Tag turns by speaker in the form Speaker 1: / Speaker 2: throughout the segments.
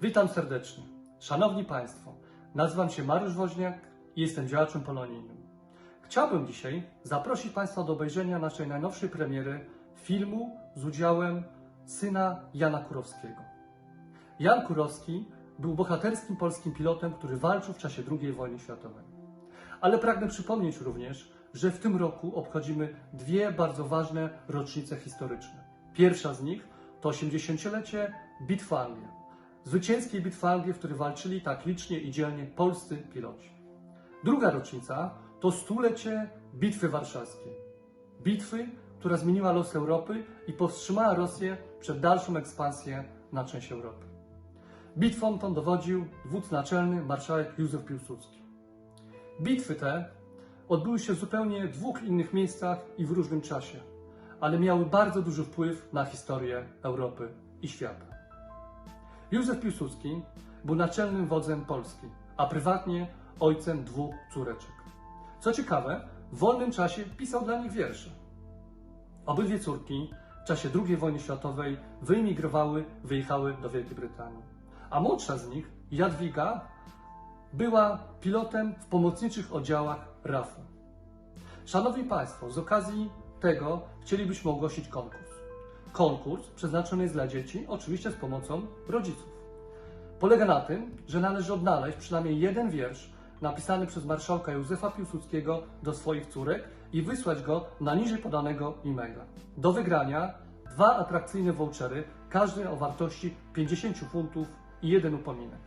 Speaker 1: Witam serdecznie. Szanowni Państwo, nazywam się Mariusz Woźniak i jestem działaczem polonijnym. Chciałbym dzisiaj zaprosić Państwa do obejrzenia naszej najnowszej premiery filmu z udziałem syna Jana Kurowskiego. Jan Kurowski był bohaterskim polskim pilotem, który walczył w czasie II wojny światowej. Ale pragnę przypomnieć również, że w tym roku obchodzimy dwie bardzo ważne rocznice historyczne. Pierwsza z nich to 80-lecie bitwy Anglii. Zwycięskiej bitwy Anglii, w której walczyli tak licznie i dzielnie polscy piloci. Druga rocznica to stulecie bitwy warszawskiej. Bitwy, która zmieniła los Europy i powstrzymała Rosję przed dalszą ekspansją na część Europy. Bitwą tą dowodził wódz naczelny marszałek Józef Piłsudski. Bitwy te odbyły się w zupełnie dwóch innych miejscach i w różnym czasie, ale miały bardzo duży wpływ na historię Europy i świata. Józef Piłsudski był naczelnym wodzem Polski, a prywatnie ojcem dwóch córeczek. Co ciekawe, w wolnym czasie pisał dla nich wiersze. Obydwie córki w czasie II wojny światowej wyjechały do Wielkiej Brytanii. A młodsza z nich, Jadwiga, była pilotem w pomocniczych oddziałach RAF-u. Szanowni Państwo, z okazji tego chcielibyśmy ogłosić konkurs. Konkurs przeznaczony jest dla dzieci, oczywiście z pomocą rodziców. Polega na tym, że należy odnaleźć przynajmniej jeden wiersz napisany przez marszałka Józefa Piłsudskiego do swoich córek i wysłać go na niżej podanego e-maila. Do wygrania 2 atrakcyjne vouchery, każdy o wartości 50 funtów i 1 upominek.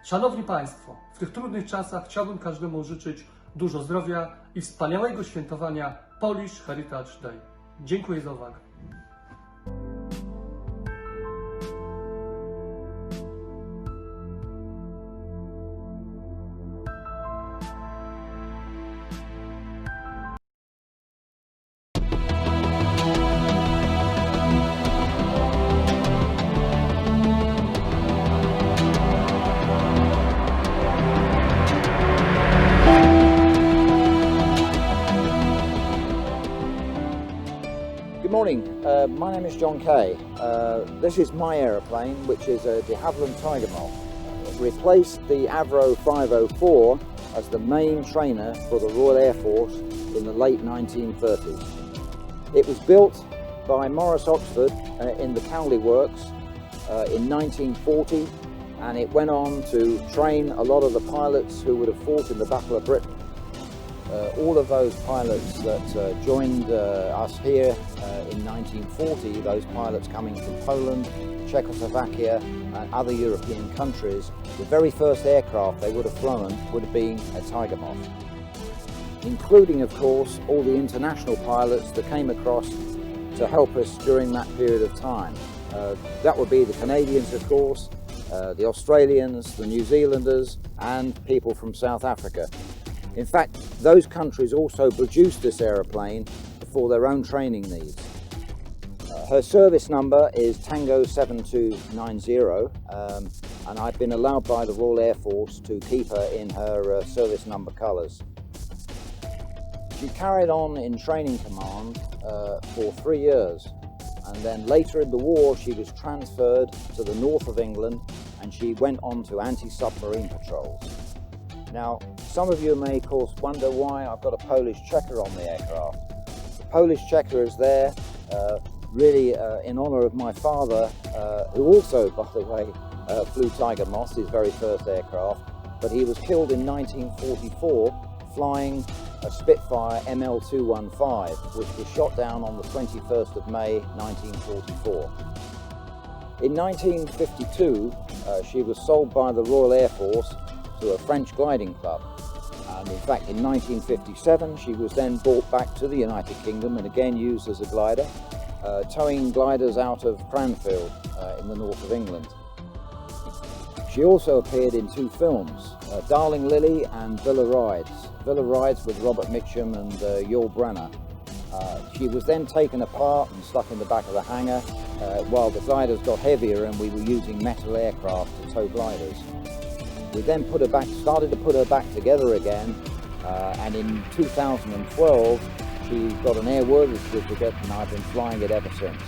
Speaker 1: Szanowni Państwo, w tych trudnych czasach chciałbym każdemu życzyć dużo zdrowia i wspaniałego świętowania Polish Heritage Day. Dziękuję za uwagę.
Speaker 2: Good morning, my name is John Kay. This is my aeroplane, which is a de Havilland Tiger Moth. It replaced the Avro 504 as the main trainer for the Royal Air Force in the late 1930s. It was built by Morris Oxford in the Cowley Works in 1940, and it went on to train a lot of the pilots who would have fought in the Battle of Britain. All of those pilots that joined us here in 1940, those pilots coming from Poland, Czechoslovakia and other European countries, the very first aircraft they would have flown would have been a Tiger Moth. Including, of course, all the international pilots that came across to help us during that period of time. That would be the Canadians, of course, the Australians, the New Zealanders and people from South Africa. In fact, those countries also produced this aeroplane for their own training needs. Her service number is Tango 7290, and I've been allowed by the Royal Air Force to keep her in her service number colours. She carried on in training command for 3 years, and then later in the war she was transferred to the north of England and she went on to anti-submarine patrols. Now, some of you may of course wonder why I've got a Polish checker on the aircraft. The Polish checker is there really in honour of my father, who also, by the way, flew Tiger Moths, his very first aircraft, but he was killed in 1944 flying a Spitfire ML215, which was shot down on the 21st of May 1944. In 1952, she was sold by the Royal Air Force to a French gliding club, and in fact in 1957 she was then brought back to the United Kingdom and again used as a glider, towing gliders out of Cranfield in the north of England. She also appeared in 2 films, Darling Lily and Villa Rides. Villa Rides with Robert Mitchum and Yul Brynner. She was then taken apart and stuck in the back of the hangar while the gliders got heavier and we were using metal aircraft to tow gliders. We then started to put her back together again, and in 2012 she got an airworthiness certificate and I've been flying it ever since.